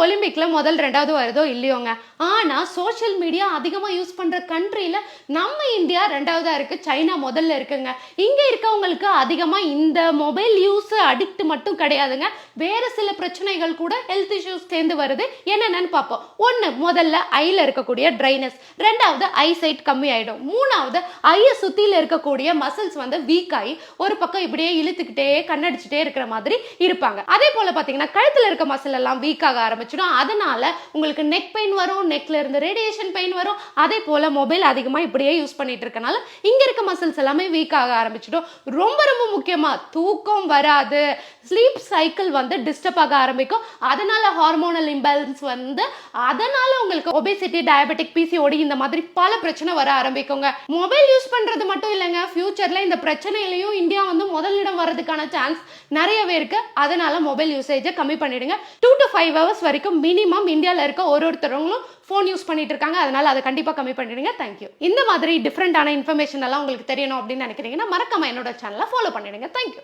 ஒலிம்பிக்ல முதல் 2வது வருதோ இல்லையோங்க, ஆனா சோஷியல் மீடியா அதிகமா யூஸ் பண்ற கண்ட்ரில நம்ம இந்தியா 2வதா இருக்கு, சைனா முதல்ல இருக்குங்க. இங்க இருக்கவங்களுக்கு அதிகமா இந்த மொபைல் யூஸ் அடிக்ட் மட்டும் கிடையாதுங்க, வேற சில பிரச்சனைகள் கூட ஹெல்த் இஷ்யூஸ் சேர்ந்து வருது. என்னென்னு பார்ப்போம். ஒன்று, முதல்ல ஐல இருக்கக்கூடிய ட்ரைனஸ், 2வது ஐசைட் கம்மி ஆயிடும், 3வது ஐய சுத்தில இருக்கக்கூடிய மசில்ஸ் வந்து வீக் ஆகி ஒரு பக்கம் இப்படியே இழுத்துக்கிட்டே கண்ணடிச்சுட்டே இருக்கிற மாதிரி இருப்பாங்க. அதே போல பாத்தீங்கன்னா கழுத்துல இருக்க மசில் எல்லாம் வீக் ஆக ஆரம்பிச்சிடும். அதனால உங்களுக்கு நெக் பெயின் வரும், நெக்ல இருந்து ரேடியேஷன் பெயின் வரும். அதே போல மொபைல் அதிகமா இப்படியே யூஸ் பண்ணிட்டு இருக்கனால இங்க இருக்க மசில்ஸ் எல்லாமே வீக் ஆக ஆரம்பிச்சிடும். ரொம்ப ரொம்ப முக்கியமா தூக்கம் வராது, ஸ்லீப் சைக்கிள் வந்து டிஸ்டர்ப் ஆக ஆரம்பிக்கும். அதனால ஹார்மோனல் இம்பேலன்ஸ் வந்து அதனால உங்களுக்கு ஒபேசிட்டி, டயபெட்டிக், பிசிஓடி இந்த மாதிரி பல பிரச்சனை வர ஆரம்பிக்குங்க. மொபைல் யூஸ் பண்றது மட்டும் இல்லைங்க, ஃபியூச்சர்ல இந்த பிரச்சனையிலையும் இந்தியா வந்து முதலிடம் வர்றதுக்கான சான்ஸ் நிறையவே இருக்கு. அதனால மொபைல் யூசேஜை கம்மி பண்ணிடுங்க. 2 to 5 hours வரைக்கும் மினிமம் இந்தியாவில் இருக்க ஒருத்தவங்களும் ஃபோன் யூஸ் பண்ணிட்டு இருக்காங்க. அதனால அதை கண்டிப்பா கம்மி பண்ணிடுங்க. தேங்க்யூ. இந்த மாதிரி டிஃப்ரெண்டான இன்ஃபர்மேஷன் எல்லாம் உங்களுக்கு தெரியணும் அப்படின்னு நினைக்கிறீங்கன்னா மறக்காம என்னோட சேனலை ஃபாலோ பண்ணிடுங்க. தேங்க்யூ.